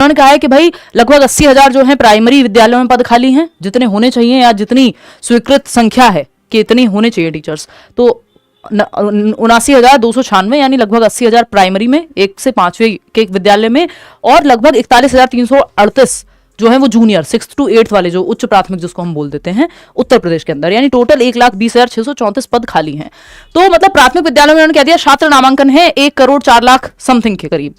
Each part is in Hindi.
उन्होंने कहा है कि भाई लगभग 80,000 जो है प्राइमरी विद्यालयों में पद खाली हैं, जितने होने चाहिए या जितनी स्वीकृत संख्या है कि इतनी होने चाहिए टीचर्स, तो 79,296 यानी लगभग 80,000 प्राइमरी में 1 से 5वीं के विद्यालय में, और लगभग 41,338 जो है वो जूनियर 6th to 8th वाले जो उच्च प्राथमिक जिसको हम बोल देते हैं उत्तर प्रदेश के अंदर, यानी टोटल 1,20,634 पद खाली हैं। तो मतलब प्राथमिक विद्यालयों में उन्होंने कह दिया छात्र नामांकन है 1 करोड़ 4 लाख समथिंग के करीब।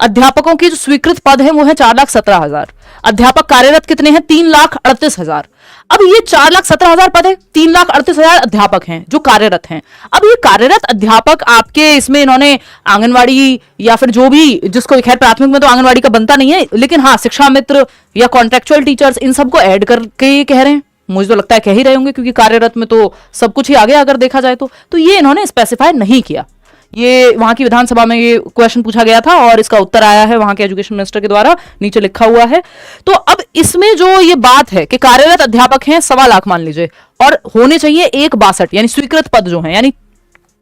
अध्यापकों की जो स्वीकृत पद है वो है 4,17,000। अध्यापक कार्यरत कितने हैं? 3,38,000। अब ये 4,17,000 पद है, 3,38,000 अध्यापक हैं जो कार्यरत हैं। अब ये कार्यरत अध्यापक आपके इसमें इन्होंने आंगनवाड़ी या फिर जो भी, जिसको खैर प्राथमिक में तो आंगनवाड़ी का बनता नहीं है, लेकिन हाँ शिक्षा मित्र या कॉन्ट्रेक्चुअल टीचर्स इन सबको ऐड करके ये कह रहे हैं। मुझे तो लगता है कह ही रहे होंगे क्योंकि कार्यरत में तो सब कुछ ही आ गया अगर देखा जाए तो ये इन्होंने स्पेसिफाई नहीं किया। ये वहां की विधानसभा में ये क्वेश्चन पूछा गया था और इसका उत्तर आया है वहां के एजुकेशन मिनिस्टर के द्वारा, नीचे लिखा हुआ है। तो अब इसमें जो ये बात है कि कार्यरत अध्यापक हैं 1.25 लाख मान लीजिए, और होने चाहिए 1,62 यानी स्वीकृत पद जो है, यानी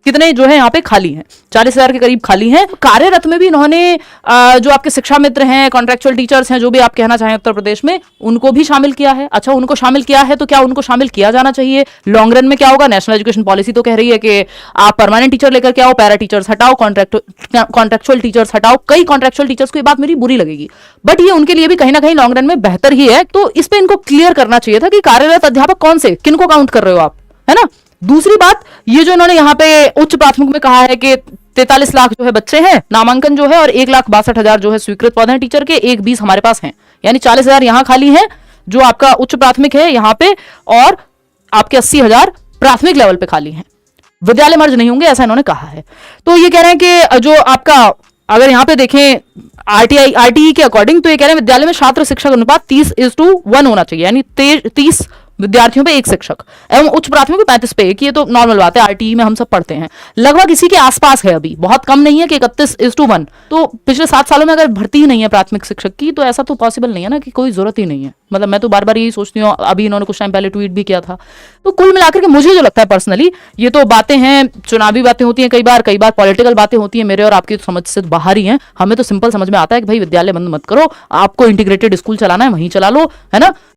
कितने जो है यहाँ पे खाली हैं? 40,000 के करीब खाली हैं। कार्यरत में भी इन्होंने जो आपके शिक्षा मित्र हैं, कॉन्ट्रेक्चुअल टीचर्स हैं, जो भी आप कहना चाहें उत्तर प्रदेश में, उनको भी शामिल किया है। अच्छा, उनको शामिल किया है तो क्या उनको शामिल किया जाना चाहिए? लॉन्ग रन में क्या होगा? नेशनल एजुकेशन पॉलिसी तो कह रही है कि आप परमानेंट टीचर लेकर के आओ, पैरा टीचर्स हटाओ, कॉन्ट्रेक्चुअल टीचर्स हटाओ। कई कॉन्ट्रेक्चुअल टीचर्स को ये बात मेरी बुरी लगेगी, बट ये उनके लिए भी कहीं ना कहीं लॉन्ग रन में बेहतर ही है। तो इस पे इनको क्लियर करना चाहिए था कि कार्यरत अध्यापक कौन से, किनको काउंट कर रहे हो आप, है ना। दूसरी बात, ये जो इन्होंने यहाँ पे उच्च प्राथमिक में कहा है कि 43 लाख जो है बच्चे हैं नामांकन जो है, और 1,62,000 जो है स्वीकृत पद हैं टीचर के, 1,20 हमारे पास हैं, यानी 40,000 यहाँ खाली है जो आपका उच्च प्राथमिक है यहाँ पे, और आपके 80,000 प्राथमिक लेवल पे खाली हैं। विद्यालय मर्ज नहीं होंगे ऐसा इन्होंने कहा है। तो ये कह रहे हैं कि जो आपका अगर यहाँ पे देखें आरटीई के अकॉर्डिंग, तो ये कह रहे हैं विद्यालय में छात्र शिक्षक अनुपात 30:1 होना चाहिए, यानी 30 विद्यार्थियों पे 1 शिक्षक, एवं उच्च प्राथमिक में 35 पे 1। ये तो नॉर्मल बात है, आरटीई में हम सब पढ़ते हैं। लगभग इसी के आसपास है, अभी बहुत कम नहीं है कि 31:1। तो पिछले 7 सालों में अगर भर्ती ही नहीं है प्राथमिक शिक्षक की, तो ऐसा तो पॉसिबल नहीं है ना कि कोई जरूरत ही नहीं है। मतलब मैं तो बार बार यही सोचती हूँ, अभी इन्होंने कुछ टाइम पहले ट्वीट भी किया था। तो कुल मिलाकर के मुझे जो लगता है पर्सनली, ये तो बातें हैं, चुनावी बातें होती हैं, कई बार पॉलिटिकल बातें होती हैं, मेरे और आपकी तो समझ से बाहर ही हैं। हमें तो सिंपल समझ में आता है कि भाई विद्यालय बंद मत करो, आपको इंटीग्रेटेड स्कूल चलाना है वहीं चला लो, है ना।